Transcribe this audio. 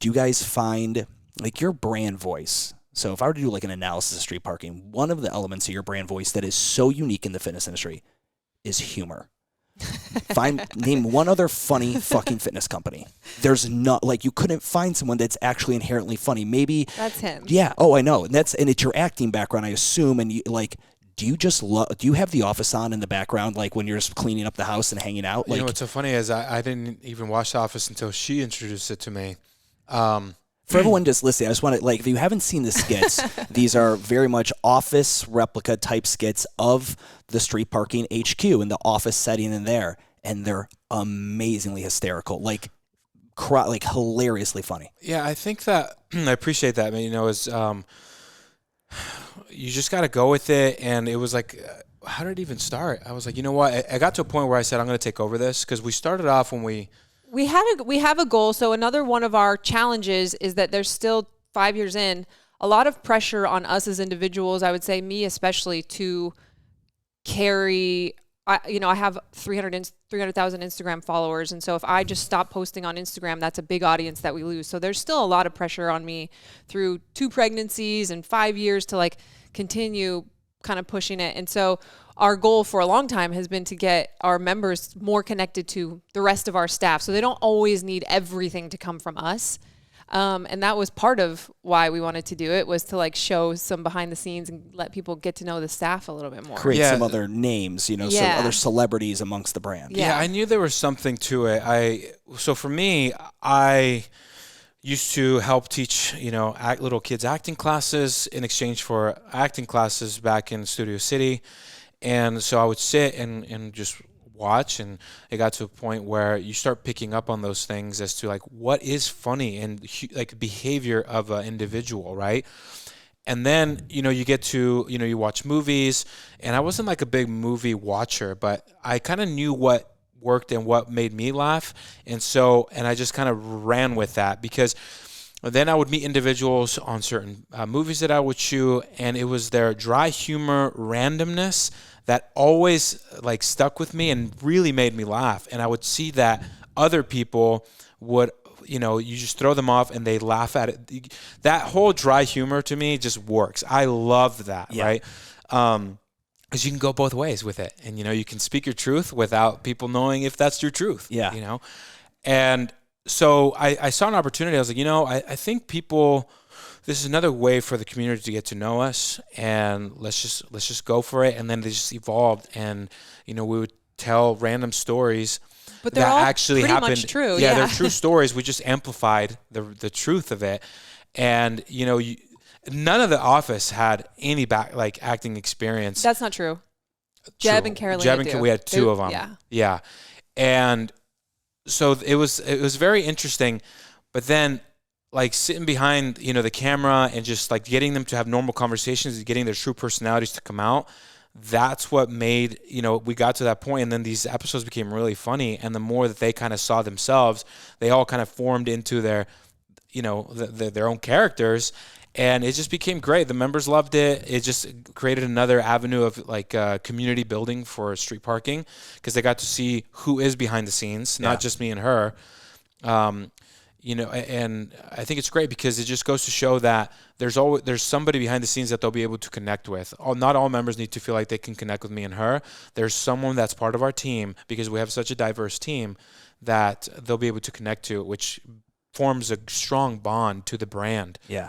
do you guys find like your brand voice? So if I were to do like an analysis of street parking, one of the elements of your brand voice that is so unique in the fitness industry is humor. Name one other funny fucking fitness company. There's not, like, you couldn't find someone that's actually inherently funny. Maybe that's him. Yeah. Oh, I know. And it's your acting background, I assume. And you, like, do you have The Office on in the background, like when you're just cleaning up the house and hanging out? Like, what's so funny is I didn't even watch The Office until she introduced it to me. For everyone just listening, I just want to, like, if you haven't seen the skits, these are very much Office replica type skits of the street parking HQ and the office setting in there. And they're amazingly hysterical, like hilariously funny. Yeah, I think that I appreciate that. I mean, is you just got to go with it. And it was like, how did it even start? I was like, you know what? I got to a point where I said, I'm going to take over this, because we started off when we have a goal. So another one of our challenges is that there's still 5 years in, a lot of pressure on us as individuals. I would say me especially, to carry. I have 300,000 Instagram followers, and so if I just stop posting on Instagram, that's a big audience that we lose. So there's still a lot of pressure on me through 2 pregnancies and 5 years to like continue kind of pushing it. And so our goal for a long time has been to get our members more connected to the rest of our staff, so they don't always need everything to come from us. And that was part of why we wanted to do it, was to like show some behind the scenes and let people get to know the staff a little bit more. Create some other names, some other celebrities amongst the brand. Yeah, I knew there was something to it. So for me, I used to help teach, little kids acting classes in exchange for acting classes back in Studio City. And so I would sit and just watch, and it got to a point where you start picking up on those things as to like what is funny and like behavior of an individual, right? And then you get to you watch movies, and I wasn't like a big movie watcher, but I kind of knew what worked and what made me laugh, and I just kind of ran with that, because then I would meet individuals on certain movies that I would shoot, and it was their dry humor, randomness that always like stuck with me and really made me laugh. And I would see that other people would, you just throw them off and they laugh at it. That whole dry humor to me just works. I love that, right? Because you can go both ways with it, and you can speak your truth without people knowing if that's your truth. Yeah. And so I saw an opportunity. I was like, I think people, this is another way for the community to get to know us, and let's just go for it. And then they just evolved, and we would tell random stories, but they're that all actually pretty happened. Much true. Yeah, they're true stories. We just amplified the truth of it, and none of the office had any acting experience. That's not true. Jeb and Carolina Jeb and we had 2 of them. Yeah, and so it was very interesting, but then like sitting behind the camera and just like getting them to have normal conversations and getting their true personalities to come out, that's what made we got to that point. And then these episodes became really funny, and the more that they kind of saw themselves, they all kind of formed into their their own characters, and it just became great. The members loved it. It just created another avenue of like community building for street parking, because they got to see who is behind the scenes, not just me and her. And I think it's great, because it just goes to show that there's somebody behind the scenes that they'll be able to connect with. Not all members need to feel like they can connect with me and her. There's someone that's part of our team, because we have such a diverse team, that they'll be able to connect to, which forms a strong bond to the brand. Yeah.